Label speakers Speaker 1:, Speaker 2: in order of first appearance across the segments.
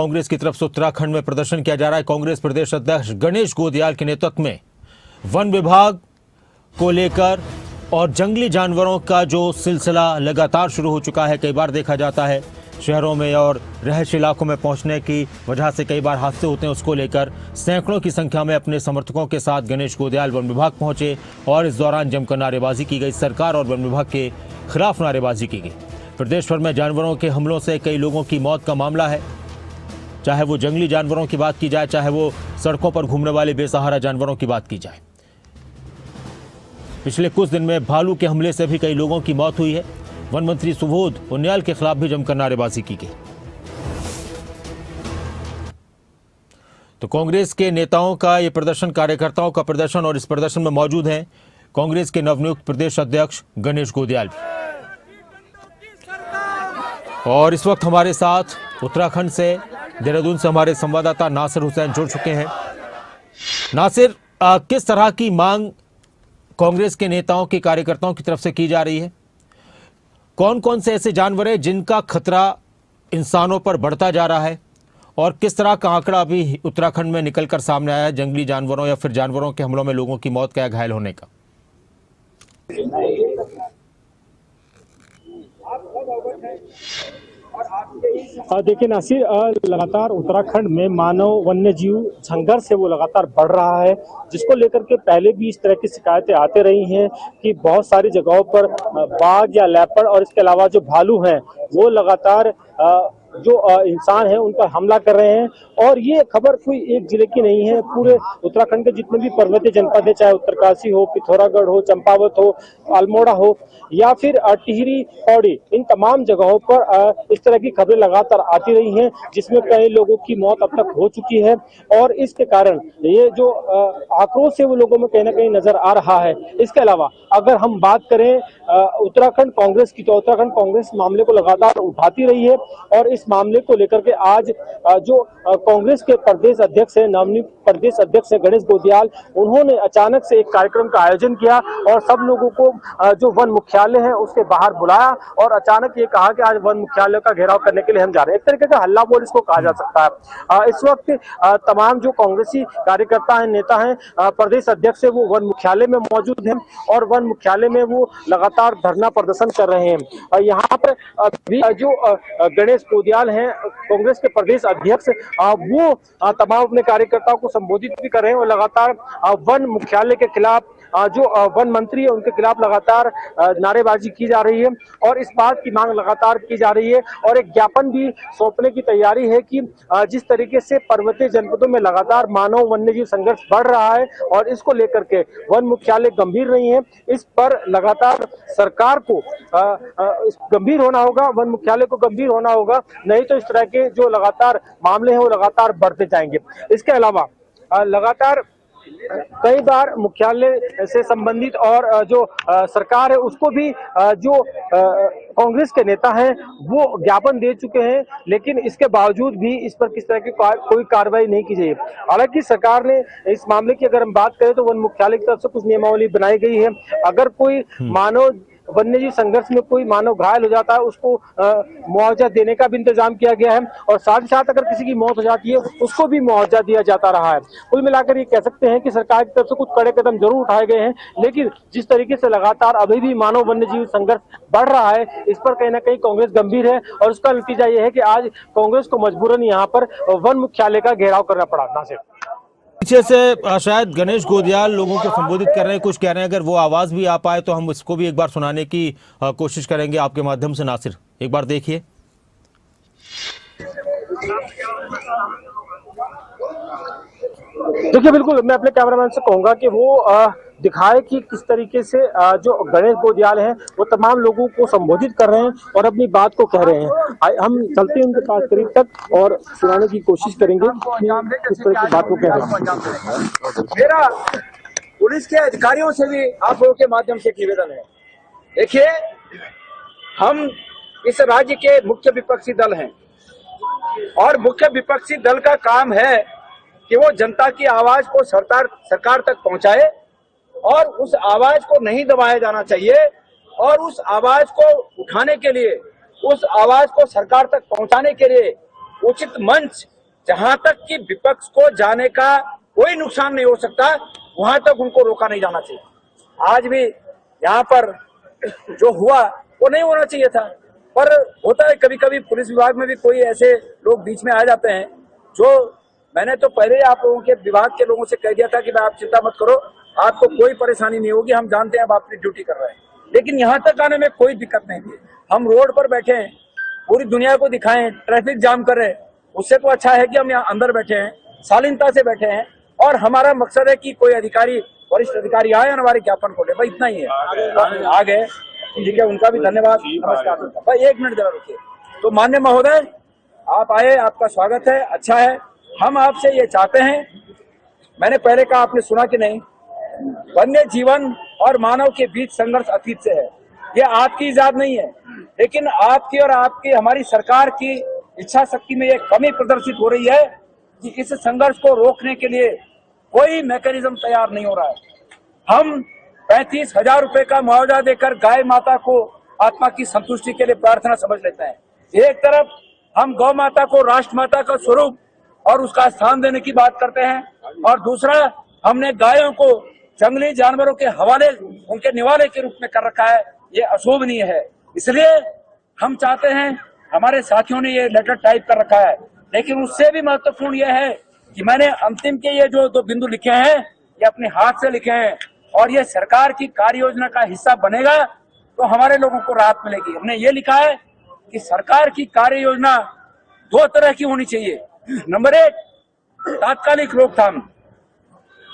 Speaker 1: कांग्रेस की तरफ से उत्तराखंड में प्रदर्शन किया जा रहा है। कांग्रेस प्रदेश अध्यक्ष गणेश गोदियाल के नेतृत्व में वन विभाग को लेकर और जंगली जानवरों का जो सिलसिला लगातार शुरू हो चुका है। कई बार देखा जाता है शहरों में और रहायशी इलाकों में पहुंचने की वजह से कई बार हादसे होते हैं। उसको लेकर सैकड़ों की संख्या में अपने समर्थकों के साथ गणेश गोदियाल वन विभाग पहुंचे और इस दौरान जमकर नारेबाजी की गई। सरकार और वन विभाग के खिलाफ नारेबाजी की गई। प्रदेश भर में जानवरों के हमलों से कई लोगों की मौत का मामला है, चाहे वो जंगली जानवरों की बात की जाए, चाहे वो सड़कों पर घूमने वाले बेसहारा जानवरों की बात की जाए। पिछले कुछ दिन में भालू के हमले से भी कई लोगों की मौत हुई है। वन मंत्री सुबोध उनियाल के खिलाफ भी जमकर नारेबाजी की गई। तो कांग्रेस के नेताओं का ये प्रदर्शन, कार्यकर्ताओं का प्रदर्शन, और इस प्रदर्शन में मौजूद हैं कांग्रेस के नवनियुक्त प्रदेश अध्यक्ष गणेश गोदियाल भी। और इस वक्त हमारे साथ उत्तराखंड से, देहरादून से हमारे संवाददाता नासिर हुसैन जुड़ चुके हैं। नासिर, किस तरह की मांग कांग्रेस के नेताओं के कार्यकर्ताओं की तरफ से की जा रही है? कौन कौन से ऐसे जानवर हैं जिनका खतरा इंसानों पर बढ़ता जा रहा है, और किस तरह का आंकड़ा अभी उत्तराखंड में निकलकर सामने आया है जंगली जानवरों या फिर जानवरों के हमलों में लोगों की मौत का या घायल होने का?
Speaker 2: देखिए नासिर, लगातार उत्तराखंड में मानव वन्य जीव संघर्ष है वो लगातार बढ़ रहा है, जिसको लेकर के पहले भी इस तरह की शिकायतें आते रही हैं कि बहुत सारी जगहों पर बाघ या लेपर्ड और इसके अलावा जो भालू हैं वो लगातार जो इंसान है उन पर हमला कर रहे हैं। और ये खबर कोई एक जिले की नहीं है, पूरे उत्तराखंड के जितने भी पर्वतीय जनपद है, चाहे उत्तरकाशी हो, पिथौरागढ़ हो, चंपावत हो, अल्मोड़ा हो या फिर टिहरी, पौड़ी, इन तमाम जगहों पर इस तरह की खबरें लगातार आती रही हैं, जिसमें कई लोगों की मौत अब तक हो चुकी है। और इसके कारण ये जो आक्रोश है वो लोगों में कहीं ना कहीं नजर आ रहा है। इसके अलावा अगर हम बात करें उत्तराखंड कांग्रेस की, तो उत्तराखंड कांग्रेस मामले को लगातार उठाती रही है। और इस मामले को लेकर के आज जो कांग्रेस के प्रदेश अध्यक्ष है, नवनियुक्त प्रदेश अध्यक्ष है गणेश गोदियाल, उन्होंने अचानक से एक कार्यक्रम का आयोजन किया और सब लोगों को जो वन मुख्यालय है उसके बाहर बुलाया और अचानक ये कहा कि आज वन मुख्यालय का घेराव करने के लिए हम जा रहे हैं। एक तरीके का हल्ला बोल इसको कहा जा सकता है। इस वक्त तमाम जो कांग्रेसी कार्यकर्ता हैं, नेता हैं, प्रदेश अध्यक्ष है, वो वन मुख्यालय में मौजूद हैं और वन मुख्यालय में वो लगातार धरना प्रदर्शन कर रहे हैं। यहाँ पर जो गणेश गोदियाल हैं, कांग्रेस के प्रदेश अध्यक्ष, वो तमाम अपने कार्यकर्ताओं को संबोधित भी कर रहे हैं और लगातार वन मुख्यालय के खिलाफ जो वन मंत्री है उनके खिलाफ लगातार नारेबाजी की जा रही है और इस बात की मांग लगातार की जा रही है और एक ज्ञापन भी सौंपने की तैयारी है कि जिस तरीके से पर्वतीय जनपदों में लगातार मानव वन्यजीव संघर्ष बढ़ रहा है और इसको लेकर के वन मुख्यालय गंभीर नहीं है, इस पर लगातार सरकार को गंभीर होना होगा, वन मुख्यालय को गंभीर होना होगा, नहीं तो इस तरह के जो लगातार मामले हैं वो लगातार बढ़ते जाएंगे। इसके अलावा लगातार कई बार मुख्यालय से संबंधित और जो सरकार है उसको भी जो कांग्रेस के नेता हैं वो ज्ञापन दे चुके हैं, लेकिन इसके बावजूद भी इस पर किस तरह की कोई कार्रवाई नहीं की जाए। हालांकि सरकार ने इस मामले की अगर हम बात करें तो वन मुख्यालय की तरफ से कुछ नियमावली बनाई गई है। अगर कोई मानव वन्यजीव संघर्ष में कोई मानव घायल हो जाता है उसको मुआवजा देने का भी इंतजाम किया गया है और साथ ही साथ अगर किसी की मौत हो जाती है उसको भी मुआवजा दिया जाता रहा है। कुल मिलाकर ये कह सकते हैं कि सरकार की तरफ से कुछ कड़े कदम जरूर उठाए गए हैं, लेकिन जिस तरीके से लगातार अभी भी मानव वन्यजीव संघर्ष बढ़ रहा है इस पर कहीं ना कहीं कांग्रेस गंभीर है और उसका नतीजा यह है कि आज कांग्रेस को मजबूरन यहाँ पर वन मुख्यालय का घेराव करना पड़ा। नासिर,
Speaker 1: पीछे से शायद गणेश गोदियाल लोगों को संबोधित कर रहे हैं, कुछ कह रहे हैं, अगर वो आवाज भी आ पाए तो हम इसको भी एक बार सुनाने की कोशिश करेंगे आपके माध्यम से। नासिर, एक बार देखिए।
Speaker 2: देखिए, बिल्कुल मैं अपने कैमरामैन से कहूंगा कि वो दिखाए कि किस तरीके से जो गणेश गोदियाल हैं वो तमाम लोगों को संबोधित कर रहे हैं और अपनी बात को कह रहे हैं। हम चलते हैं उनके पास करीब तक और सुनाने की कोशिश करेंगे कि किस तरह की बात को कह रहे हैं।
Speaker 3: मेरा पुलिस के अधिकारियों से भी आप लोगों के माध्यम से निवेदन है, देखिए हम इस राज्य के मुख्य विपक्षी दल हैं और मुख्य विपक्षी दल का काम है कि वो जनता की आवाज को सरकार तक पहुंचाए और उस आवाज को नहीं दबाया जाना चाहिए और उस आवाज को उठाने के लिए, उस आवाज को सरकार तक पहुंचाने के लिए उचित मंच, जहां तक कि विपक्ष को जाने का कोई नुकसान नहीं हो सकता, वहां तक उनको रोका नहीं जाना चाहिए। आज भी यहाँ पर जो हुआ वो नहीं होना चाहिए था, पर होता है कभी कभी पुलिस विभाग में भी कोई ऐसे लोग बीच में आ जाते हैं जो, मैंने तो पहले ही आप लोगों के विभाग के लोगों से कह दिया था कि भाई आप चिंता मत करो, आपको कोई परेशानी नहीं होगी, हम जानते हैं आप अपनी ड्यूटी कर रहे हैं। लेकिन यहाँ तक आने में कोई दिक्कत नहीं थी। हम रोड पर बैठे हैं, पूरी दुनिया को दिखाएं, ट्रैफिक जाम कर रहे हैं, उससे तो अच्छा है कि हम यहाँ अंदर बैठे हैं, शालीनता से बैठे हैं, और हमारा मकसद है कि कोई अधिकारी, वरिष्ठ अधिकारी आए और हमारे ज्ञापन को ले, भाई इतना ही है। आ गए, ठीक है, उनका भी धन्यवाद, नमस्कार। भाई 1 मिनट जरा रुकिए। तो माननीय महोदय, आप आए, आपका स्वागत है, अच्छा है। हम आपसे ये चाहते हैं, मैंने पहले कहा, आपने सुना कि नहीं, वन्य जीवन और मानव के बीच संघर्ष अतीत से है, ये आपकी इजाद नहीं है, लेकिन आपकी और आपकी हमारी सरकार की इच्छा शक्ति में ये कमी प्रदर्शित हो रही है कि इस संघर्ष को रोकने के लिए कोई मैकेनिज्म तैयार नहीं हो रहा है। हम 35,000 रुपए का मुआवजा देकर गाय माता को आत्मा की संतुष्टि के लिए प्रार्थना समझ लेते हैं। एक तरफ हम गौ माता को राष्ट्र माता का स्वरूप और उसका स्थान देने की बात करते हैं, और दूसरा हमने गायों को जंगली जानवरों के हवाले, उनके निवाले के रूप में कर रखा है। ये अशोभनीय है। इसलिए हम चाहते हैं, हमारे साथियों ने ये लेटर टाइप कर रखा है, लेकिन उससे भी महत्वपूर्ण यह है कि मैंने अंतिम के ये जो 2 बिंदु लिखे हैं, ये अपने हाथ से लिखे हैं, और ये सरकार की कार्य योजना का हिस्सा बनेगा तो हमारे लोगों को राहत मिलेगी। हमने ये लिखा है कि सरकार की कार्य योजना 2 तरह की होनी चाहिए। नंबर 1, तात्कालिक रोकथाम।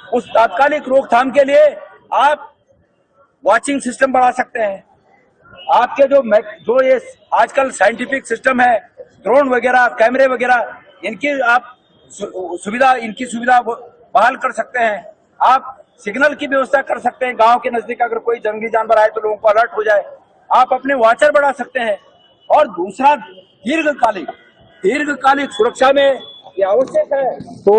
Speaker 3: उस तात्कालिक रोकथाम के लिए आप वॉचिंग सिस्टम बढ़ा सकते हैं। आपके जो ये आजकल साइंटिफिक सिस्टम है, ड्रोन वगैरह, कैमरे वगैरह, इनकी आप सुविधा बहाल कर सकते हैं। आप सिग्नल की व्यवस्था कर सकते हैं, गांव के नजदीक अगर कोई जंगली जानवर आए तो लोगों को अलर्ट हो जाए। आप अपने वॉचर बढ़ा सकते हैं। और दूसरा, दीर्घकालिक सुरक्षा में ये आवश्यक है।
Speaker 2: तो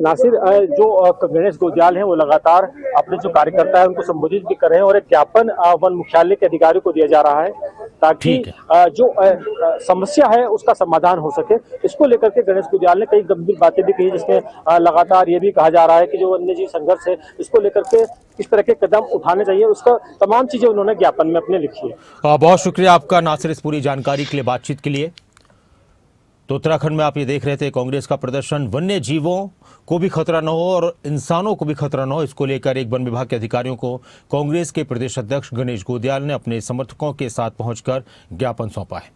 Speaker 2: नासिर, जो गणेश गोदियाल हैं वो लगातार अपने जो कार्यकर्ता है उनको संबोधित भी कर रहे हैं, और एक ज्ञापन वन मुख्यालय के अधिकारियों को दिया जा रहा है ताकि जो समस्या है उसका समाधान हो सके। इसको लेकर के गणेश गोदियाल ने कई गंभीर बातें भी कही, जिसमें लगातार ये भी कहा जा रहा है कि जो वन्यजीव संघर्ष है इसको लेकर के किस तरह के कदम उठाने चाहिए, उसका तमाम चीजें उन्होंने ज्ञापन में अपने लिखी है।
Speaker 1: बहुत शुक्रिया आपका नासिर, इस पूरी जानकारी के लिए, बातचीत के लिए। तो उत्तराखंड में आप ये देख रहे थे कांग्रेस का प्रदर्शन, वन्य जीवों को भी खतरा न हो और इंसानों को भी खतरा न हो, इसको लेकर एक वन विभाग के अधिकारियों को कांग्रेस के प्रदेश अध्यक्ष गणेश गोदियाल ने अपने समर्थकों के साथ पहुंचकर ज्ञापन सौंपा है।